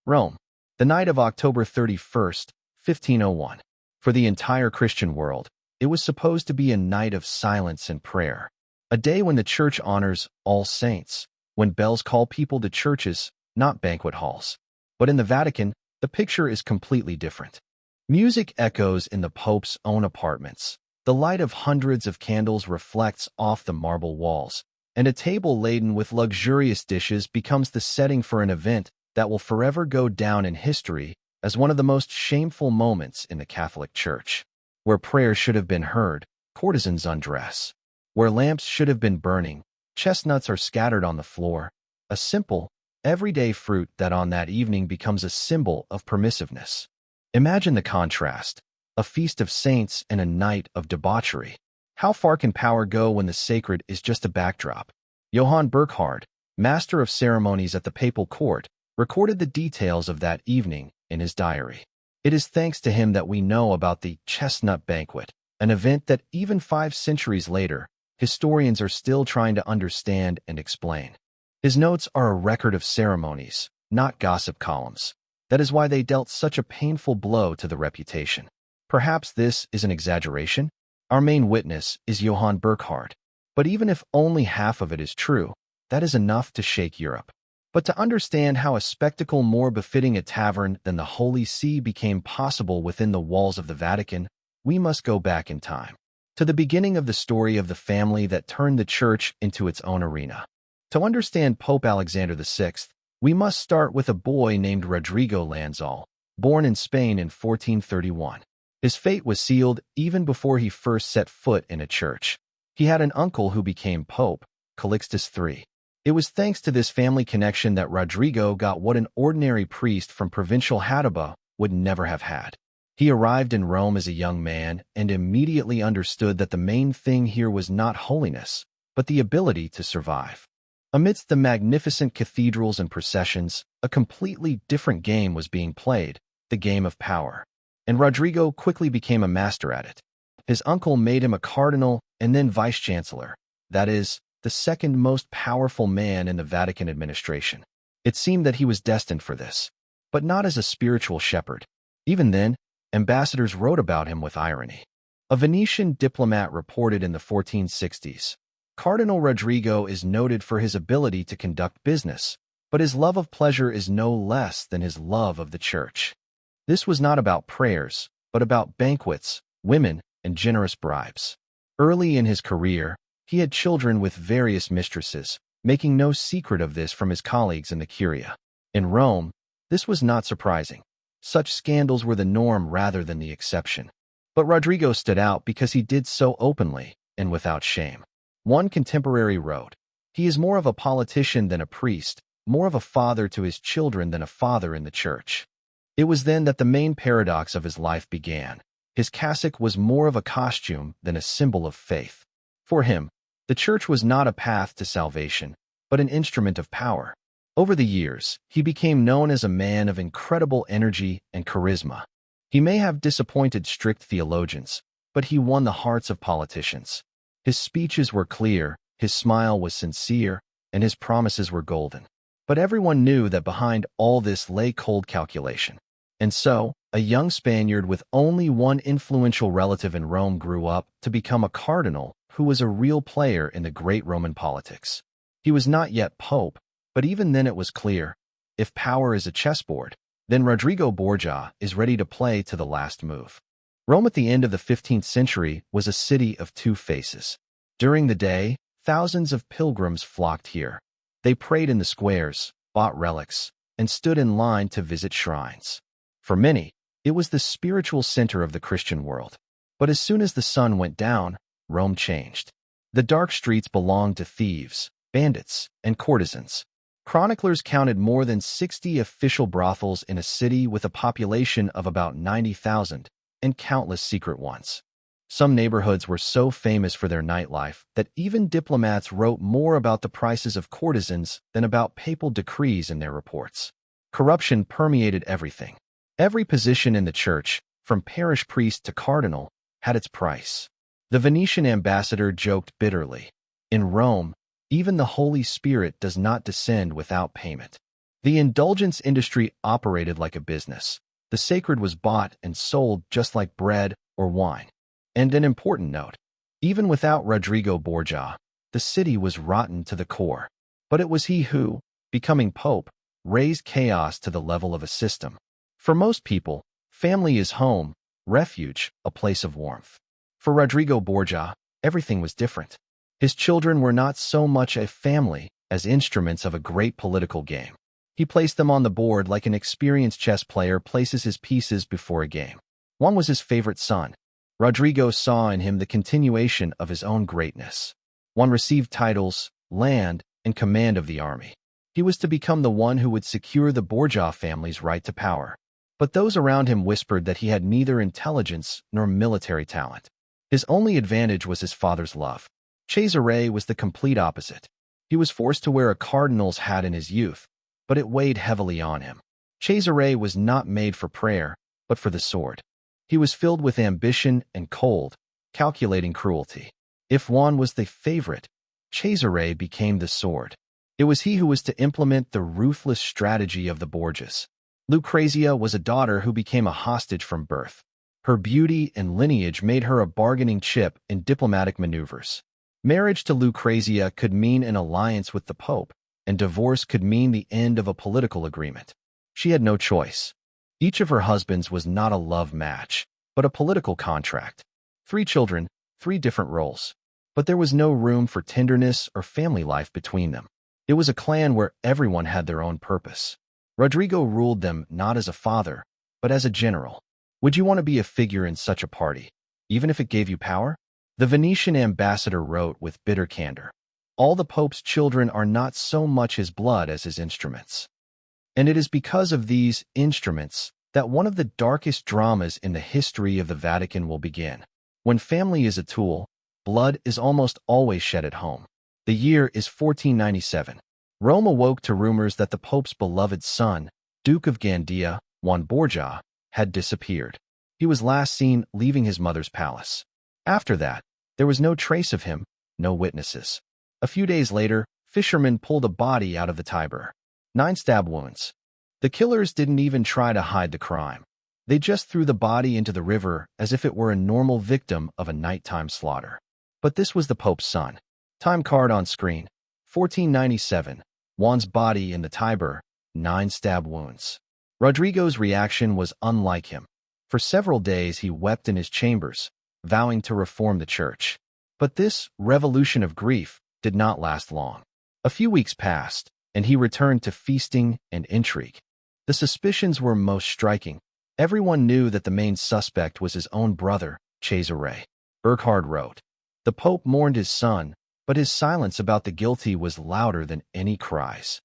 Rome, the night of October 31st, 1501. For the entire Christian world, it was supposed to be a night of silence and prayer, a day when the church honors All Saints, when bells call people to churches, not banquet halls. But in the Vatican, the picture is completely different. Music echoes in the Pope's own apartments. The light of hundreds of candles reflects off the marble walls, and a table laden with luxurious dishes becomes the setting for an event that will forever go down in history as one of the most shameful moments in the Catholic Church. Where prayers should have been heard, courtesans undress. Where lamps should have been burning, chestnuts are scattered on the floor, a simple, everyday fruit that on that evening becomes a symbol of permissiveness. Imagine the contrast, a feast of saints and a night of debauchery. How far can power go when the sacred is just a backdrop? Johann Burckhardt, master of ceremonies at the papal court, recorded the details of that evening in his diary. It is thanks to him that we know about the Chestnut Banquet, an event that even 5 centuries later, historians are still trying to understand and explain. His notes are a record of ceremonies, not gossip columns. That is why they dealt such a painful blow to the reputation. Perhaps this is an exaggeration? Our main witness is Johann Burckhardt. But even if only half of it is true, that is enough to shake Europe. But to understand how a spectacle more befitting a tavern than the Holy See became possible within the walls of the Vatican, we must go back in time, to the beginning of the story of the family that turned the church into its own arena. To understand Pope Alexander VI, we must start with a boy named Rodrigo Lanzal, born in Spain in 1431. His fate was sealed even before he first set foot in a church. He had an uncle who became Pope, Calixtus III. It was thanks to this family connection that Rodrigo got what an ordinary priest from provincial Hadaba would never have had. He arrived in Rome as a young man and immediately understood that the main thing here was not holiness, but the ability to survive. Amidst the magnificent cathedrals and processions, a completely different game was being played, the game of power. And Rodrigo quickly became a master at it. His uncle made him a cardinal and then vice-chancellor, that is, the second most powerful man in the Vatican administration. It seemed that he was destined for this, but not as a spiritual shepherd. Even then, ambassadors wrote about him with irony. A Venetian diplomat reported in the 1460s, Cardinal Rodrigo is noted for his ability to conduct business, but his love of pleasure is no less than his love of the church. This was not about prayers, but about banquets, women, and generous bribes. Early in his career, he had children with various mistresses, making no secret of this from his colleagues in the Curia. In Rome, this was not surprising. Such scandals were the norm rather than the exception. But Rodrigo stood out because he did so openly and without shame. One contemporary wrote, "He is more of a politician than a priest, more of a father to his children than a father in the church." It was then that the main paradox of his life began. His cassock was more of a costume than a symbol of faith. For him, the church was not a path to salvation, but an instrument of power. Over the years, he became known as a man of incredible energy and charisma. He may have disappointed strict theologians, but he won the hearts of politicians. His speeches were clear, his smile was sincere, and his promises were golden. But everyone knew that behind all this lay cold calculation. And so, a young Spaniard with only one influential relative in Rome grew up to become a cardinal who was a real player in the great Roman politics. He was not yet pope, but even then it was clear, if power is a chessboard, then Rodrigo Borgia is ready to play to the last move. Rome at the end of the 15th century was a city of two faces. During the day, thousands of pilgrims flocked here. They prayed in the squares, bought relics, and stood in line to visit shrines. For many, it was the spiritual center of the Christian world. But as soon as the sun went down, Rome changed. The dark streets belonged to thieves, bandits, and courtesans. Chroniclers counted more than 60 official brothels in a city with a population of about 90,000, and countless secret ones. Some neighborhoods were so famous for their nightlife that even diplomats wrote more about the prices of courtesans than about papal decrees in their reports. Corruption permeated everything. Every position in the church, from parish priest to cardinal, had its price. The Venetian ambassador joked bitterly, "In Rome, even the Holy Spirit does not descend without payment." The indulgence industry operated like a business. The sacred was bought and sold just like bread or wine. And an important note, even without Rodrigo Borgia, the city was rotten to the core. But it was he who, becoming pope, raised chaos to the level of a system. For most people, family is home, refuge, a place of warmth. For Rodrigo Borgia, everything was different. His children were not so much a family as instruments of a great political game. He placed them on the board like an experienced chess player places his pieces before a game. One was his favorite son. Rodrigo saw in him the continuation of his own greatness. One received titles, land, and command of the army. He was to become the one who would secure the Borgia family's right to power. But those around him whispered that he had neither intelligence nor military talent. His only advantage was his father's love. Cesare was the complete opposite. He was forced to wear a cardinal's hat in his youth, but it weighed heavily on him. Cesare was not made for prayer, but for the sword. He was filled with ambition and cold, calculating cruelty. If Juan was the favorite, Cesare became the sword. It was he who was to implement the ruthless strategy of the Borgias. Lucrezia was a daughter who became a hostage from birth. Her beauty and lineage made her a bargaining chip in diplomatic maneuvers. Marriage to Lucrezia could mean an alliance with the Pope, and divorce could mean the end of a political agreement. She had no choice. Each of her husbands was not a love match, but a political contract. 3 children, 3 different roles. But there was no room for tenderness or family life between them. It was a clan where everyone had their own purpose. Rodrigo ruled them not as a father, but as a general. Would you want to be a figure in such a party, even if it gave you power? The Venetian ambassador wrote with bitter candor, "All the Pope's children are not so much his blood as his instruments." And it is because of these instruments that one of the darkest dramas in the history of the Vatican will begin. When family is a tool, blood is almost always shed at home. The year is 1497. Rome awoke to rumors that the Pope's beloved son, Duke of Gandia, Juan Borgia, had disappeared. He was last seen leaving his mother's palace. After that, there was no trace of him, no witnesses. A few days later, fishermen pulled a body out of the Tiber. 9 stab wounds. The killers didn't even try to hide the crime. They just threw the body into the river as if it were a normal victim of a nighttime slaughter. But this was the Pope's son. Time card on screen. 1497. Juan's body in the Tiber, 9 stab wounds. Rodrigo's reaction was unlike him. For several days he wept in his chambers, vowing to reform the church. But this revolution of grief did not last long. A few weeks passed, and he returned to feasting and intrigue. The suspicions were most striking. Everyone knew that the main suspect was his own brother, Cesare. Burkhard wrote, "The Pope mourned his son, but his silence about the guilty was louder than any cries."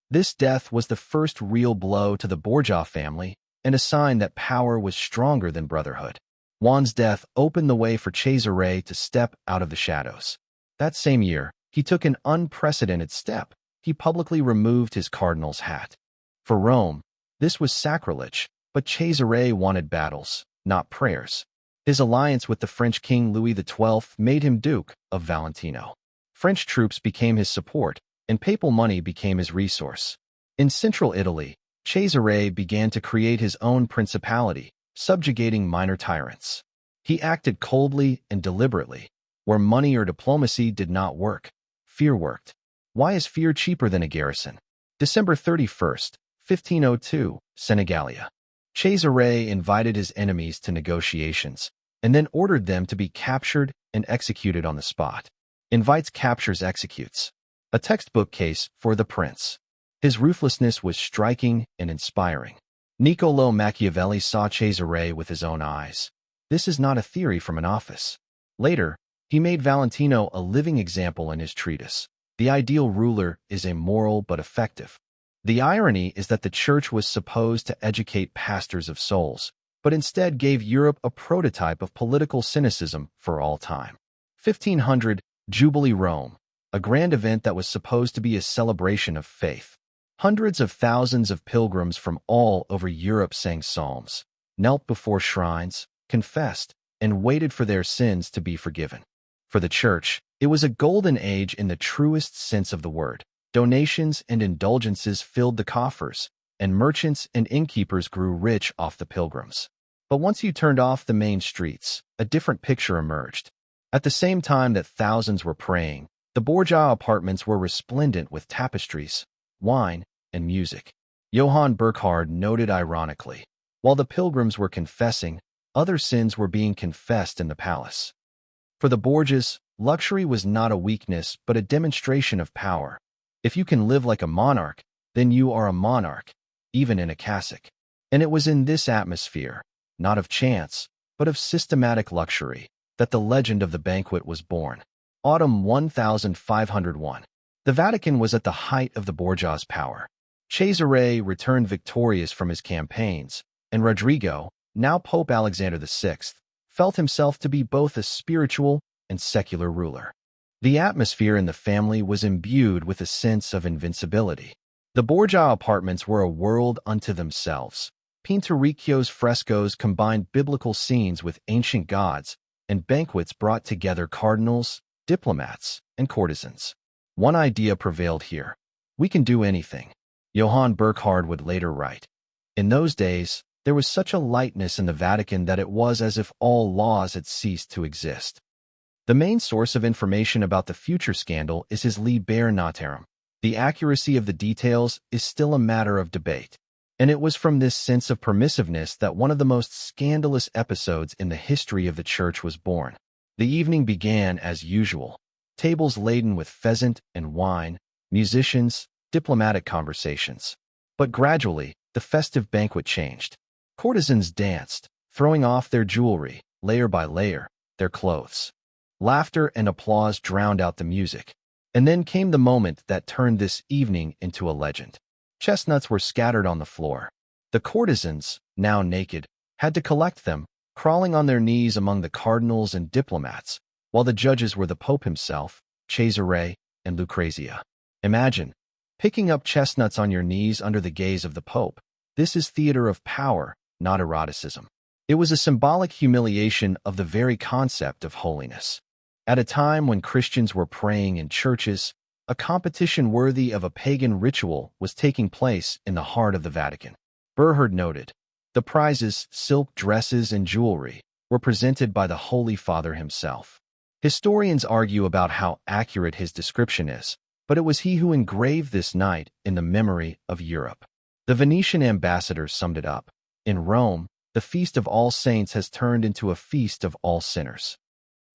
This death was the first real blow to the Borgia family and a sign that power was stronger than brotherhood. Juan's death opened the way for Cesare to step out of the shadows. That same year, he took an unprecedented step. He publicly removed his cardinal's hat. For Rome, this was sacrilege, but Cesare wanted battles, not prayers. His alliance with the French King Louis XII made him Duke of Valentino. French troops became his support, and papal money became his resource. In central Italy, Cesare began to create his own principality, subjugating minor tyrants. He acted coldly and deliberately. Where money or diplomacy did not work, fear worked. Why is fear cheaper than a garrison? December 31st, 1502, Senegalia. Cesare invited his enemies to negotiations, and then ordered them to be captured and executed on the spot. Invites, captures, executes. A textbook case for the prince. His ruthlessness was striking and inspiring. Niccolò Machiavelli saw Cesare with his own eyes. This is not a theory from an office. Later, he made Valentino a living example in his treatise. The ideal ruler is immoral but effective. The irony is that the church was supposed to educate pastors of souls, but instead gave Europe a prototype of political cynicism for all time. 1500, Jubilee Rome, a grand event that was supposed to be a celebration of faith. Hundreds of thousands of pilgrims from all over Europe sang psalms, knelt before shrines, confessed, and waited for their sins to be forgiven. For the church, it was a golden age in the truest sense of the word. Donations and indulgences filled the coffers, and merchants and innkeepers grew rich off the pilgrims. But once you turned off the main streets, a different picture emerged. At the same time that thousands were praying, the Borgia apartments were resplendent with tapestries, wine, and music. Johann Burckhardt noted ironically, while the pilgrims were confessing, other sins were being confessed in the palace. For the Borgias, luxury was not a weakness but a demonstration of power. If you can live like a monarch, then you are a monarch, even in a cassock. And it was in this atmosphere, not of chance, but of systematic luxury, that the legend of the banquet was born. Autumn 1501. The Vatican was at the height of the Borgia's power. Cesare returned victorious from his campaigns, and Rodrigo, now Pope Alexander VI, felt himself to be both a spiritual and secular ruler. The atmosphere in the family was imbued with a sense of invincibility. The Borgia apartments were a world unto themselves. Pinturicchio's frescoes combined biblical scenes with ancient gods, and banquets brought together cardinals, diplomats, and courtesans. One idea prevailed here. We can do anything. Johann Burckhardt would later write. In those days, there was such a lightness in the Vatican that it was as if all laws had ceased to exist. The main source of information about the future scandal is his Liber Notarum. The accuracy of the details is still a matter of debate. And it was from this sense of permissiveness that one of the most scandalous episodes in the history of the Church was born. The evening began as usual. Tables laden with pheasant and wine, musicians, diplomatic conversations. But gradually, the festive banquet changed. Courtesans danced, throwing off their jewelry, layer by layer, their clothes. Laughter and applause drowned out the music. And then came the moment that turned this evening into a legend. Chestnuts were scattered on the floor. The courtesans, now naked, had to collect them, crawling on their knees among the cardinals and diplomats, while the judges were the Pope himself, Cesare, and Lucrezia. Imagine picking up chestnuts on your knees under the gaze of the Pope. This is theater of power, not eroticism. It was a symbolic humiliation of the very concept of holiness. At a time when Christians were praying in churches, a competition worthy of a pagan ritual was taking place in the heart of the Vatican. Burckhardt noted, the prizes, silk dresses and jewelry, were presented by the Holy Father himself. Historians argue about how accurate his description is, but it was he who engraved this night in the memory of Europe. The Venetian ambassador summed it up. In Rome, the Feast of All Saints has turned into a feast of all sinners.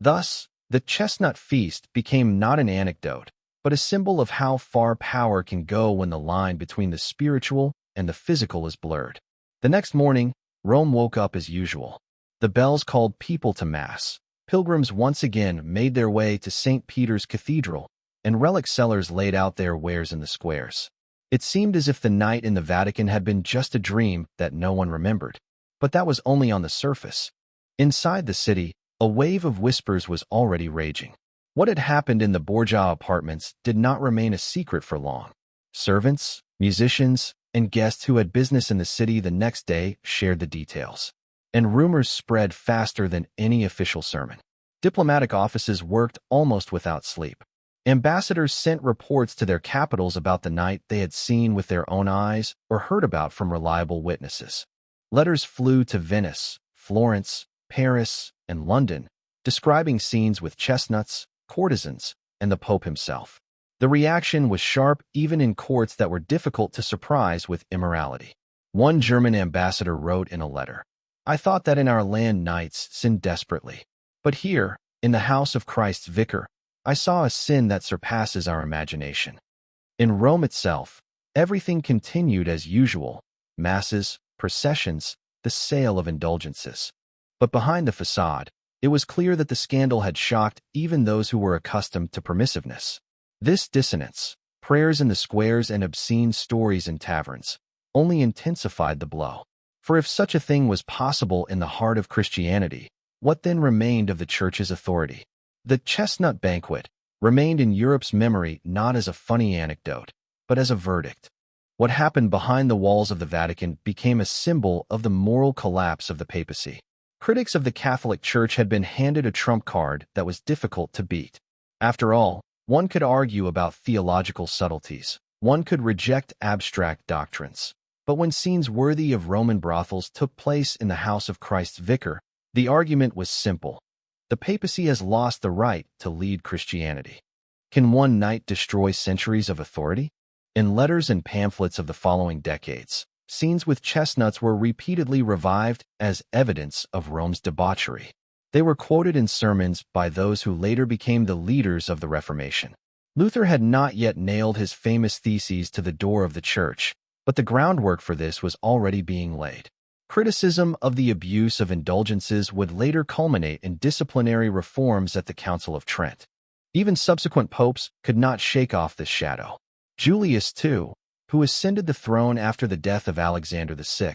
Thus, the Chestnut Feast became not an anecdote, but a symbol of how far power can go when the line between the spiritual and the physical is blurred. The next morning, Rome woke up as usual. The bells called people to Mass. Pilgrims once again made their way to St. Peter's Cathedral, and relic sellers laid out their wares in the squares. It seemed as if the night in the Vatican had been just a dream that no one remembered. But that was only on the surface. Inside the city, a wave of whispers was already raging. What had happened in the Borgia apartments did not remain a secret for long. Servants, musicians, and guests who had business in the city the next day shared the details. And rumors spread faster than any official sermon. Diplomatic offices worked almost without sleep. Ambassadors sent reports to their capitals about the night they had seen with their own eyes or heard about from reliable witnesses. Letters flew to Venice, Florence, Paris, and London, describing scenes with chestnuts, courtesans, and the Pope himself. The reaction was sharp even in courts that were difficult to surprise with immorality. One German ambassador wrote in a letter, I thought that in our land knights sinned desperately. But here, in the house of Christ's vicar, I saw a sin that surpasses our imagination. In Rome itself, everything continued as usual, masses, processions, the sale of indulgences. But behind the facade, it was clear that the scandal had shocked even those who were accustomed to permissiveness. This dissonance, prayers in the squares and obscene stories in taverns, only intensified the blow. For if such a thing was possible in the heart of Christianity, what then remained of the Church's authority? The Chestnut Banquet remained in Europe's memory not as a funny anecdote, but as a verdict. What happened behind the walls of the Vatican became a symbol of the moral collapse of the papacy. Critics of the Catholic Church had been handed a trump card that was difficult to beat. After all, One could argue about theological subtleties. One could reject abstract doctrines. But when scenes worthy of Roman brothels took place in the house of Christ's vicar, the argument was simple. The papacy has lost the right to lead Christianity. Can one night destroy centuries of authority? In letters and pamphlets of the following decades, scenes with chestnuts were repeatedly revived as evidence of Rome's debauchery. They were quoted in sermons by those who later became the leaders of the Reformation. Luther had not yet nailed his famous theses to the door of the church, but the groundwork for this was already being laid. Criticism of the abuse of indulgences would later culminate in disciplinary reforms at the Council of Trent. Even subsequent popes could not shake off this shadow. Julius II, who ascended the throne after the death of Alexander VI,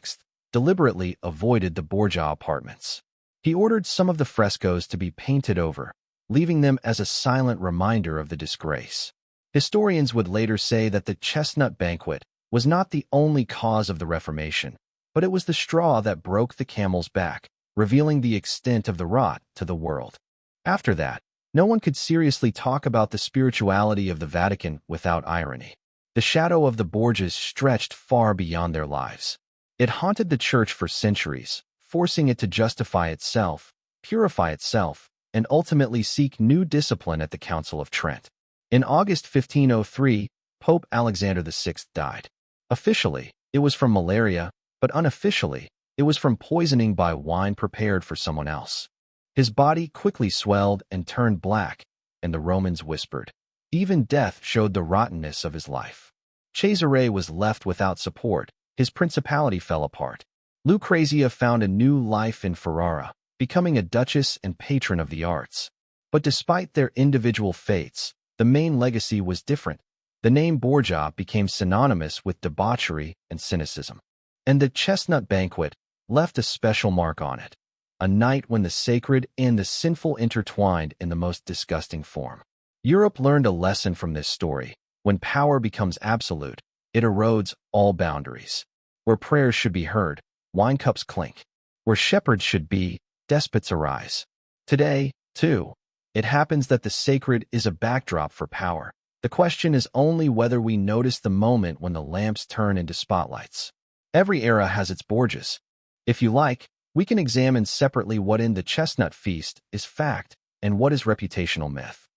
deliberately avoided the Borgia apartments. He ordered some of the frescoes to be painted over, leaving them as a silent reminder of the disgrace. Historians would later say that the Chestnut Banquet was not the only cause of the Reformation, but it was the straw that broke the camel's back, revealing the extent of the rot to the world. After that, no one could seriously talk about the spirituality of the Vatican without irony. The shadow of the Borgias stretched far beyond their lives. It haunted the church for centuries, forcing it to justify itself, purify itself, and ultimately seek new discipline at the Council of Trent. In August 1503, Pope Alexander VI died. Officially, it was from malaria, but unofficially, it was from poisoning by wine prepared for someone else. His body quickly swelled and turned black, and the Romans whispered. Even death showed the rottenness of his life. Cesare was left without support. His principality fell apart. Lucrezia found a new life in Ferrara, becoming a duchess and patron of the arts. But despite their individual fates, the main legacy was different. The name Borgia became synonymous with debauchery and cynicism. And the Chestnut Banquet left a special mark on it. A night when the sacred and the sinful intertwined in the most disgusting form. Europe learned a lesson from this story. When power becomes absolute, it erodes all boundaries. Where prayers should be heard, wine cups clink. Where shepherds should be, despots arise. Today, too, it happens that the sacred is a backdrop for power. The question is only whether we notice the moment when the lamps turn into spotlights. Every era has its Borgias. If you like, we can examine separately what in the chestnut feast is fact and what is reputational myth.